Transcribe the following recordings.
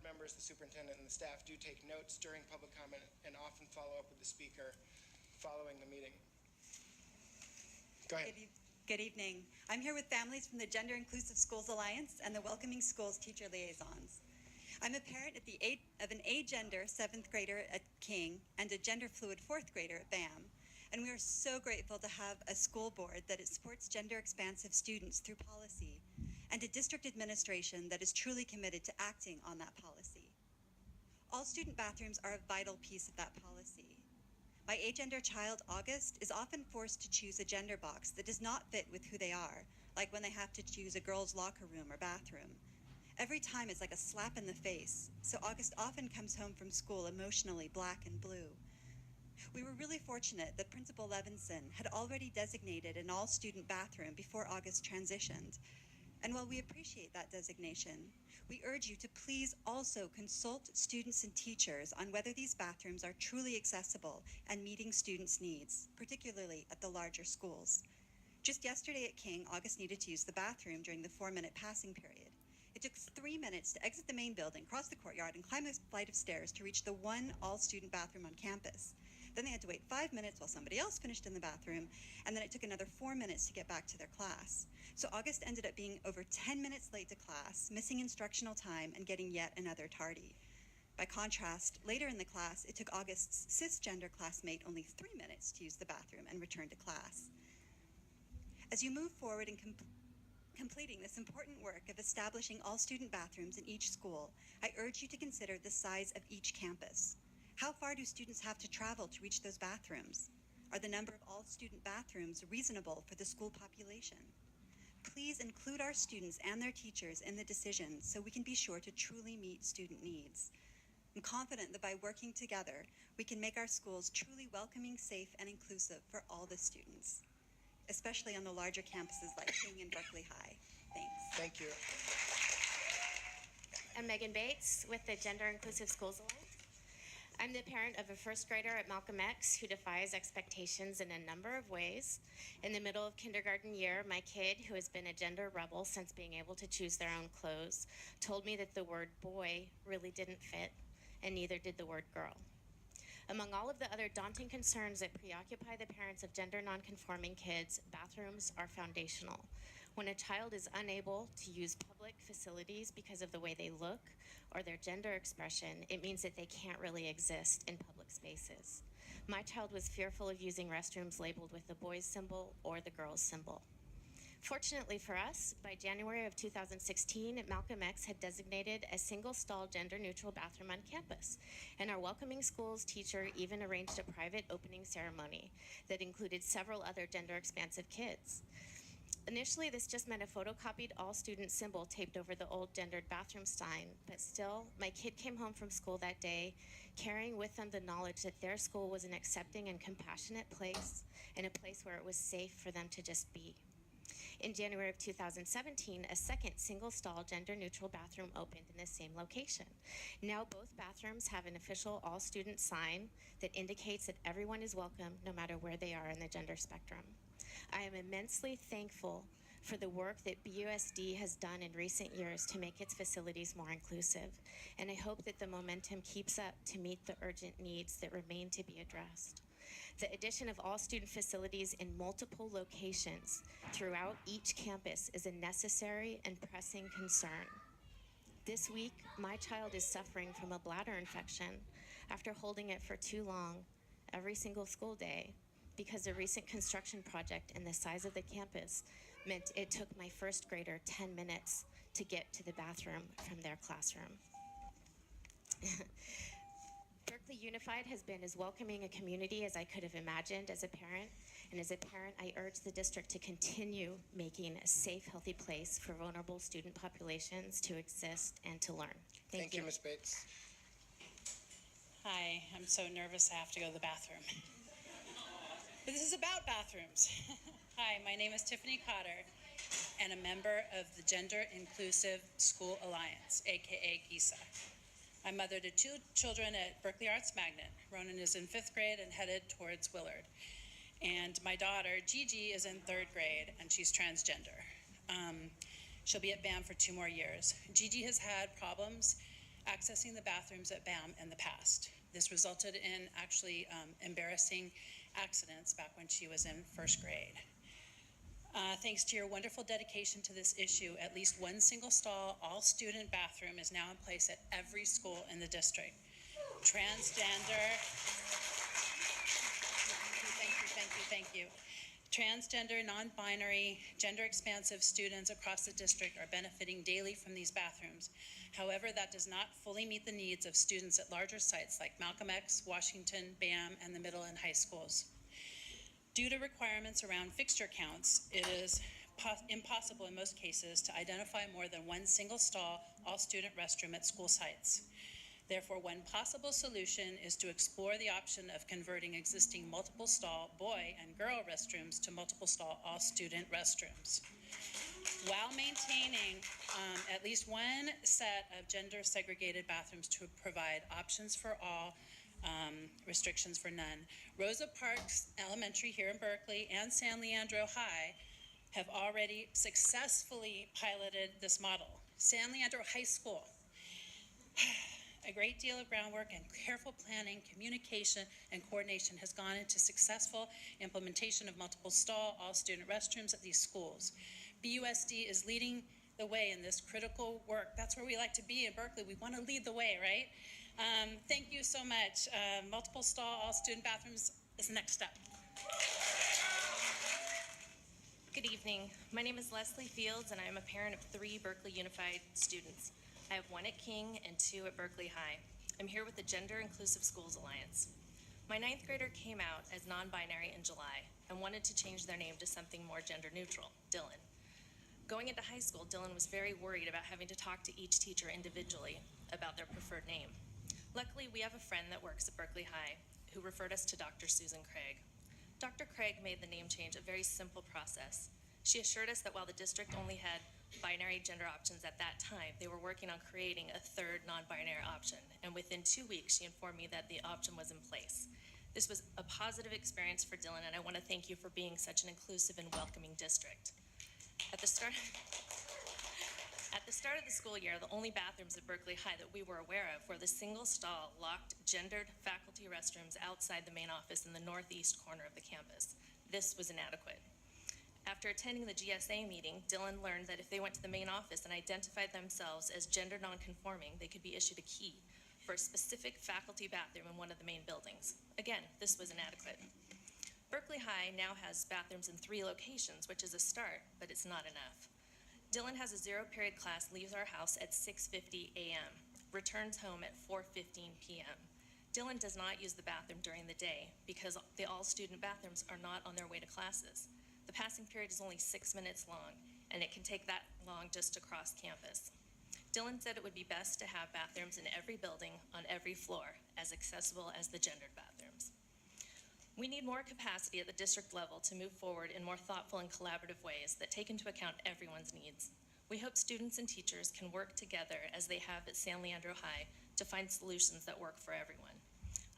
members, the superintendent, and the staff do take notes during public comment and often follow up with the speaker following the meeting. Go ahead. Good evening. I'm here with families from the Gender Inclusive Schools Alliance and the Welcoming Schools Teacher Liaisons. I'm a parent of an agender 7th grader at King and a gender fluid 4th grader at BAM. And we are so grateful to have a school board that supports gender expansive students through policy and a district administration that is truly committed to acting on that policy. All student bathrooms are a vital piece of that policy. My agender child, August, is often forced to choose a gender box that does not fit with who they are, like when they have to choose a girl's locker room or bathroom. Every time it's like a slap in the face, so August often comes home from school emotionally black and blue. We were really fortunate that Principal Levinson had already designated an all-student bathroom before August transitioned. And while we appreciate that designation, we urge you to please also consult students and teachers on whether these bathrooms are truly accessible and meeting students' needs, particularly at the larger schools. Just yesterday at King, August needed to use the bathroom during the 4-minute passing period. It took 3 minutes to exit the main building, cross the courtyard, and climb a flight of stairs to reach the one all-student bathroom on campus. Then they had to wait 5 minutes while somebody else finished in the bathroom, and then it took another 4 minutes to get back to their class. So August ended up being over 10 minutes late to class, missing instructional time, and getting yet another tardy. By contrast, later in the class, it took August's cisgender classmate only 3 minutes to use the bathroom and return to class. As you move forward in completing this important work of establishing all student bathrooms in each school, I urge you to consider the size of each campus. How far do students have to travel to reach those bathrooms? Are the number of all student bathrooms reasonable for the school population? Please include our students and their teachers in the decision so we can be sure to truly meet student needs. I'm confident that by working together, we can make our schools truly welcoming, safe, and inclusive for all the students, especially on the larger campuses like King and Berkeley High. Thanks. Thank you. I'm Megan Bates with the Gender Inclusive Schools Alliance. I'm the parent of a first grader at Malcolm X who defies expectations in a number of ways. In the middle of kindergarten year, my kid, who has been a gender rebel since being able to choose their own clothes, told me that the word boy really didn't fit, and neither did the word girl. Among all of the other daunting concerns that preoccupy the parents of gender nonconforming kids, bathrooms are foundational. When a child is unable to use public facilities because of the way they look or their gender expression, it means that they can't really exist in public spaces. My child was fearful of using restrooms labeled with the boys symbol or the girls symbol. Fortunately for us, by January of 2016, Malcolm X had designated a single-stall gender-neutral bathroom on campus, and our Welcoming Schools teacher even arranged a private opening ceremony that included several other gender-expansive kids. Initially, this just meant a photocopied all-student symbol taped over the old gendered bathroom sign, but still, my kid came home from school that day carrying with them the knowledge that their school was an accepting and compassionate place, and a place where it was safe for them to just be. In January of 2017, a second single-stall gender-neutral bathroom opened in the same location. Now both bathrooms have an official all-student sign that indicates that everyone is welcome no matter where they are in the gender spectrum. I am immensely thankful for the work that BUSD has done in recent years to make its facilities more inclusive, and I hope that the momentum keeps up to meet the urgent needs that remain to be addressed. The addition of all student facilities in multiple locations throughout each campus is a necessary and pressing concern. This week, my child is suffering from a bladder infection after holding it for too long every single school day because a recent construction project and the size of the campus meant it took my first grader 10 minutes to get to the bathroom from their classroom. Berkeley Unified has been as welcoming a community as I could have imagined as a parent. And as a parent, I urge the district to continue making a safe, healthy place for vulnerable student populations to exist and to learn. Thank you. Ms. Bates. Hi, I'm so nervous I have to go to the bathroom. But this is about bathrooms. Hi, my name is Tiffany Cotter, and a member of the Gender Inclusive School Alliance, aka GISA. I'm mother to 2 children at Berkeley Arts Magnet. Ronan is in 5th grade and headed towards Willard. And my daughter, Gigi, is in 3rd grade, and she's transgender. She'll be at BAM for 2 more years. Gigi has had problems accessing the bathrooms at BAM in the past. This resulted in actually embarrassing accidents back when she was in first grade. Thanks to your wonderful dedication to this issue, at least one single stall, all-student bathroom is now in place at every school in the district. Transgender, thank you. Transgender, non-binary, gender-expansive students across the district are benefiting daily from these bathrooms. However, that does not fully meet the needs of students at larger sites like Malcolm X, Washington, BAM, and the middle and high schools. Due to requirements around fixture counts, it is impossible in most cases to identify more than one single stall, all-student restroom at school sites. Therefore, one possible solution is to explore the option of converting existing multiple stall boy and girl restrooms to multiple stall all-student restrooms, while maintaining at least one set of gender-segregated bathrooms to provide options for all, restrictions for none. Rosa Parks Elementary here in Berkeley and San Leandro High have already successfully piloted this model. San Leandro High School, a great deal of groundwork and careful planning, communication, and coordination has gone into successful implementation of multiple stall, all-student restrooms at these schools. BUSD is leading the way in this critical work. That's where we like to be in Berkeley. We want to lead the way, right? Thank you so much. Multiple stall, all-student bathrooms is the next step. Good evening. My name is Leslie Fields, and I am a parent of 3 Berkeley Unified students. I have 1 at King and 2 at Berkeley High. I'm here with the Gender Inclusive Schools Alliance. My 9th grader came out as non-binary in July and wanted to change their name to something more gender neutral, Dylan. Going into high school, Dylan was very worried about having to talk to each teacher individually about their preferred name. Luckily, we have a friend that works at Berkeley High who referred us to Dr. Susan Craig. Dr. Craig made the name change a very simple process. She assured us that while the district only had binary gender options at that time, they were working on creating a 3rd non-binary option, and within 2 weeks, she informed me that the option was in place. This was a positive experience for Dylan, and I want to thank you for being such an inclusive and welcoming district. At the start of the school year, the only bathrooms at Berkeley High that we were aware of were the single-stall, locked, gendered faculty restrooms outside the main office in the northeast corner of the campus. This was inadequate. After attending the GSA meeting, Dylan learned that if they went to the main office and identified themselves as gender nonconforming, they could be issued a key for a specific faculty bathroom in one of the main buildings. Again, this was inadequate. Berkeley High now has bathrooms in 3 locations, which is a start, but it's not enough. Dylan has a 0-period class, leaves our house at 6:50 a.m., returns home at 4:15 p.m. Dylan does not use the bathroom during the day because the all-student bathrooms are not on their way to classes. The passing period is only 6 minutes long, and it can take that long just to cross campus. Dylan said it would be best to have bathrooms in every building on every floor, as accessible as the gendered bathrooms. We need more capacity at the district level to move forward in more thoughtful and collaborative ways that take into account everyone's needs. We hope students and teachers can work together as they have at San Leandro High to find solutions that work for everyone.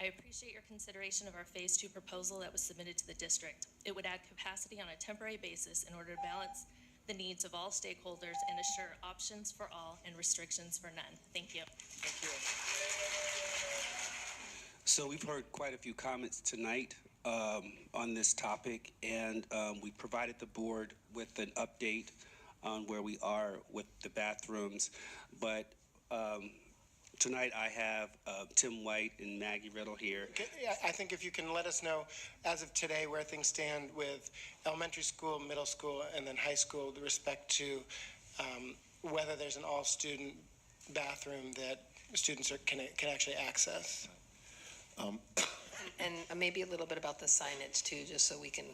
I appreciate your consideration of our Phase 2 proposal that was submitted to the district. It would add capacity on a temporary basis in order to balance the needs of all stakeholders and assure options for all and restrictions for none. Thank you. Thank you. So we've heard quite a few comments tonight on this topic, and we provided the board with an update on where we are with the bathrooms. But tonight I have Tim White and Maggie Riddle here. Yeah, I think if you can let us know, as of today, where things stand with elementary school, middle school, and then high school with respect to whether there's an all-student bathroom that students can actually access. And maybe a little bit about the signage too, just so we can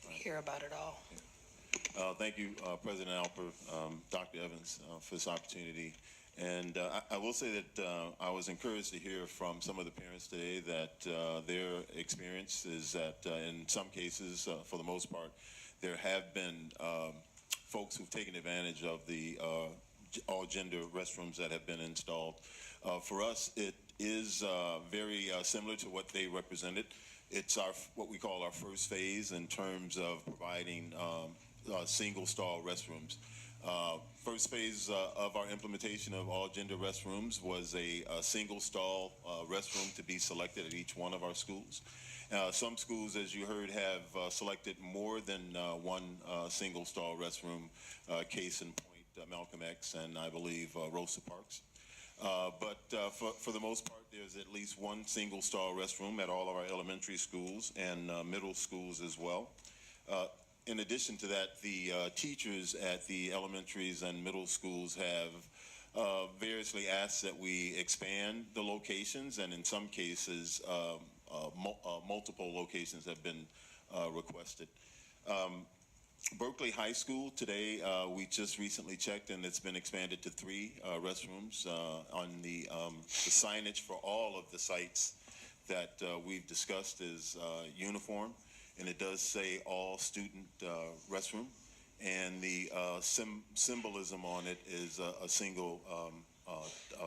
hear about it all. Thank you, President Alper, Dr. Evans, for this opportunity. And I will say that I was encouraged to hear from some of the parents today that their experience is that in some cases, for the most part, there have been folks who've taken advantage of the all-gender restrooms that have been installed. For us, it is very similar to what they represented. It's what we call our first phase in terms of providing single-stall restrooms. First phase of our implementation of all gender restrooms was a single stall restroom to be selected at each one of our schools. Some schools, as you heard, have selected more than one single stall restroom, case in point, Malcolm X and I believe Rosa Parks. But for the most part, there's at least one single stall restroom at all of our elementary schools and middle schools as well. In addition to that, the teachers at the elementaries and middle schools have variously asked that we expand the locations, and in some cases, multiple locations have been requested. Berkeley High School today, we just recently checked, and it's been expanded to 3 restrooms. On the signage for all of the sites that we've discussed is uniform, and it does say all student restroom, and the symbolism on it is a single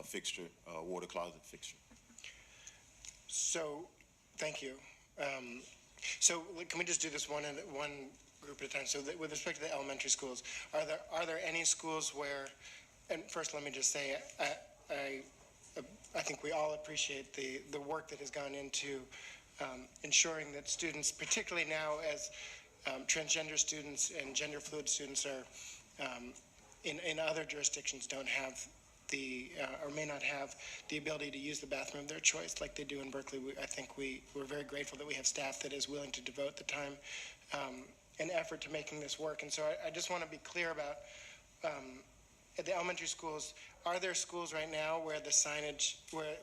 fixture, water closet fixture. So, thank you. So can we just do this one group at a time? So that with respect to the elementary schools, are there any schools where, and first let me just say, I think we all appreciate the work that has gone into ensuring that students, particularly now as transgender students and gender fluid students are in other jurisdictions don't have or may not have the ability to use the bathroom of their choice like they do in Berkeley. I think we're very grateful that we have staff that is willing to devote the time and effort to making this work. And so I just want to be clear about at the elementary schools, are there schools right now where the signage,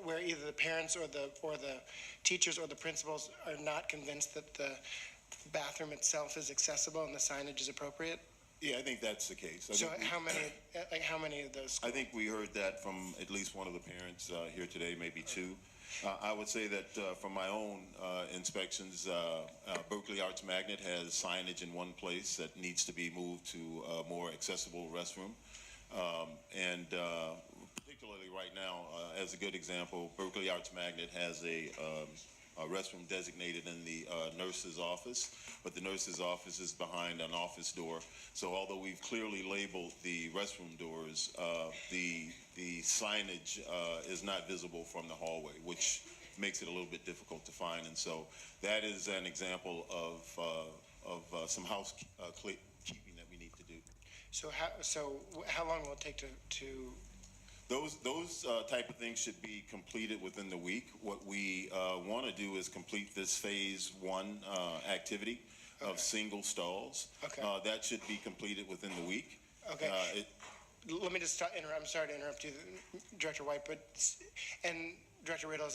where either the parents or the teachers or the principals are not convinced that the bathroom itself is accessible and the signage is appropriate? Yeah, I think that's the case. So how many of those schools? I think we heard that from at least one of the parents here today, maybe 2. I would say that from my own inspections, Berkeley Arts Magnet has signage in one place that needs to be moved to a more accessible restroom. And particularly right now, as a good example, Berkeley Arts Magnet has a restroom designated in the nurse's office, but the nurse's office is behind an office door. So although we've clearly labeled the restroom doors, the signage is not visible from the hallway, which makes it a little bit difficult to find. And so that is an example of some housekeeping that we need to do. So how long will it take to Those type of things should be completed within the week. What we want to do is complete this phase 1 activity of single stalls. Okay. That should be completed within the week. Okay. Let me just interrupt. I'm sorry to interrupt you, Director White, and Director Riddle,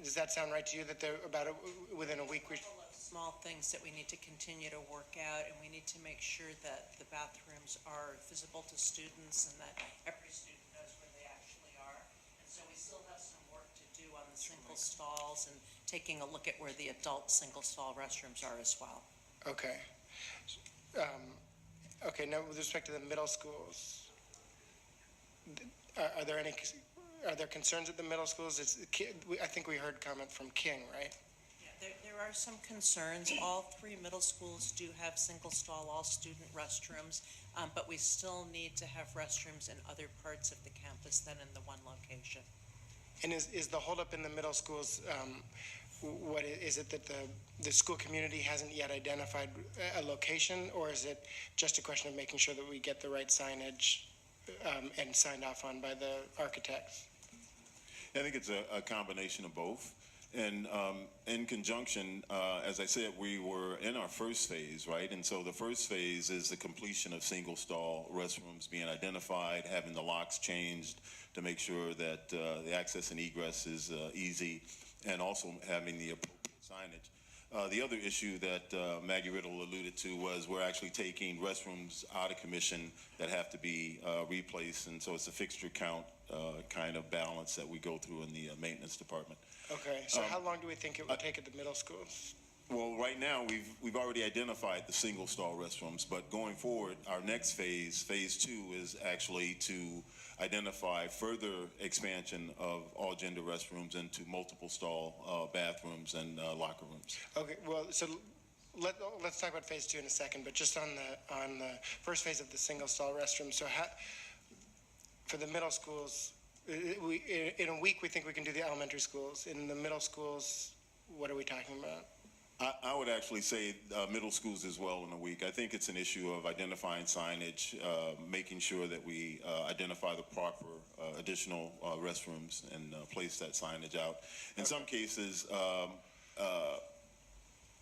does that sound right to you that they're about within a week? Small things that we need to continue to work out, and we need to make sure that the bathrooms are visible to students and that every student knows where they actually are. And so we still have some work to do on the single stalls and taking a look at where the adult single stall restrooms are as well. Okay. Okay, now with respect to the middle schools, are there concerns at the middle schools? I think we heard comment from King, right? There are some concerns. All 3 middle schools do have single stall, all student restrooms, but we still need to have restrooms in other parts of the campus than in the one location. And is the holdup in the middle schools, what is it that the school community hasn't yet identified a location, or is it just a question of making sure that we get the right signage and signed off on by the architects? I think it's a combination of both. And in conjunction, as I said, we were in our first phase, right? And so the first phase is the completion of single stall restrooms being identified, having the locks changed to make sure that the access and egress is easy, and also having the appropriate signage. The other issue that Maggie Riddle alluded to was we're actually taking restrooms out of commission that have to be replaced, and so it's a fixture count kind of balance that we go through in the maintenance department. Okay, so how long do we think it would take at the middle schools? Well, right now we've already identified the single stall restrooms, but going forward, our next phase, phase 2, is actually to identify further expansion of all gender restrooms into multiple stall bathrooms and locker rooms. Okay, well, so let's talk about phase 2 in a second, but just on the first phase of the single stall restroom. So for the middle schools, in a week we think we can do the elementary schools. In the middle schools, what are we talking about? I would actually say middle schools as well in a week. I think it's an issue of identifying signage, making sure that we identify the proper additional restrooms and place that signage out. In some cases,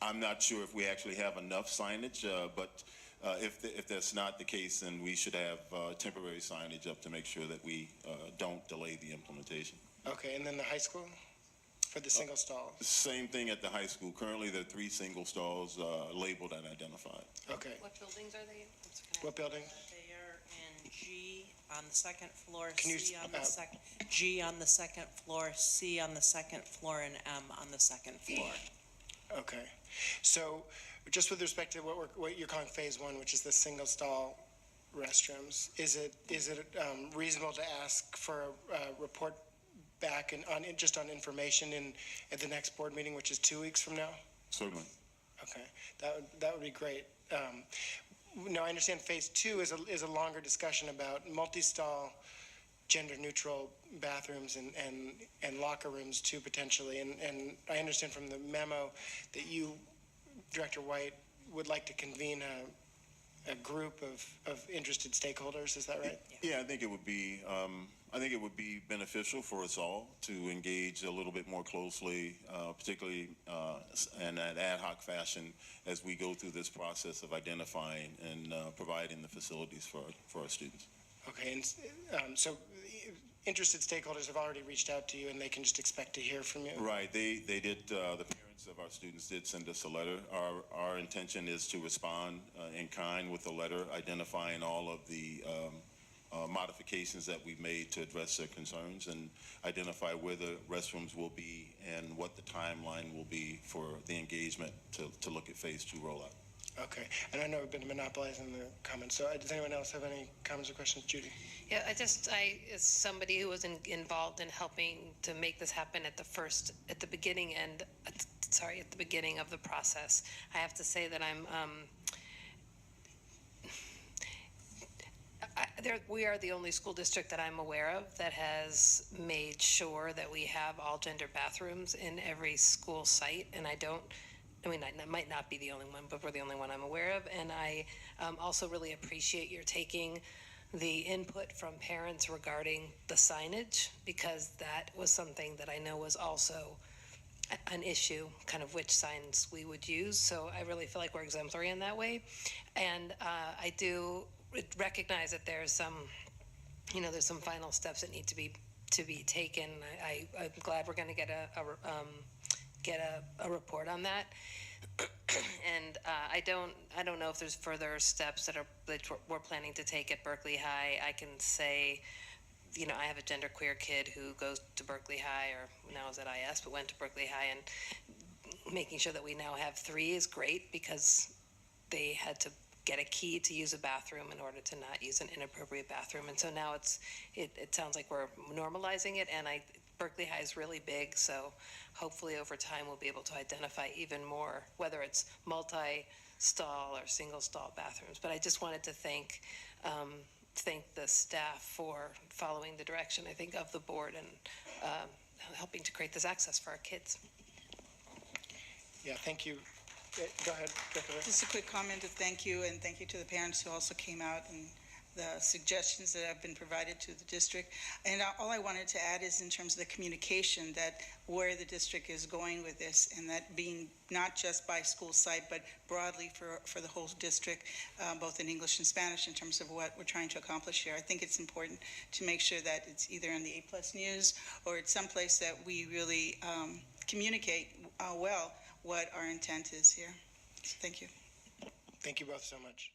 I'm not sure if we actually have enough signage, but if that's not the case, then we should have temporary signage up to make sure that we don't delay the implementation. Okay, and then the high school? For the single stalls? Same thing at the high school. Currently, there are 3 single stalls labeled and identified. Okay. What buildings are they in? What building? They are in G on the second floor, Can you C on the second, G on the second floor, C on the second floor, and M on the second floor. Okay. So just with respect to what you're calling phase 1, which is the single stall restrooms, is it reasonable to ask for a report back just on information at the next board meeting, which is 2 weeks from now? Certainly. Okay, that would be great. Now I understand phase 2 is a longer discussion about multi-stall, gender-neutral bathrooms and locker rooms too potentially. And I understand from the memo that you, Director White, would like to convene a group of interested stakeholders. Is that right? Yeah, I think it would be. I think it would be beneficial for us all to engage a little bit more closely, particularly in an ad hoc fashion as we go through this process of identifying and providing the facilities for our students. Okay, and so interested stakeholders have already reached out to you, and they can just expect to hear from you? Right. They did. The parents of our students did send us a letter. Our intention is to respond in kind with a letter identifying all of the modifications that we've made to address their concerns and identify where the restrooms will be and what the timeline will be for the engagement to look at phase 2 rollout. Okay, and I know we've been monopolizing the comments, so does anyone else have any comments or questions? Judy? Yeah, I as somebody who was involved in helping to make this happen at the beginning of the process, I have to say that we are the only school district that I'm aware of that has made sure that we have all gender bathrooms in every school site, and I might not be the only one, but we're the only one I'm aware of. And I also really appreciate your taking the input from parents regarding the signage, because that was something that I know was also an issue, kind of which signs we would use. So I really feel like we're exemplary in that way. And I do recognize that there's some final steps that need to be taken. I'm glad we're going to get a report on that. And I don't know if there's further steps that we're planning to take at Berkeley High. I can say, I have a genderqueer kid who goes to Berkeley High, or now is at IS, but went to Berkeley High, and making sure that we now have 3 is great, because they had to get a key to use a bathroom in order to not use an inappropriate bathroom. And so now it sounds like we're normalizing it, and Berkeley High is really big, so hopefully over time we'll be able to identify even more, whether it's multi-stall or single-stall bathrooms. But I just wanted to thank the staff for following the direction, I think, of the board and helping to create this access for our kids. Yeah, thank you. Go ahead, Dr. Ray. Just a quick comment of thank you, and thank you to the parents who also came out and the suggestions that have been provided to the district. And all I wanted to add is in terms of the communication, that where the district is going with this, and that being not just by school site, but broadly for the whole district, both in English and Spanish, in terms of what we're trying to accomplish here. I think it's important to make sure that it's either in the A+ News or it's someplace that we really communicate well what our intent is here. So thank you. Thank you both so much.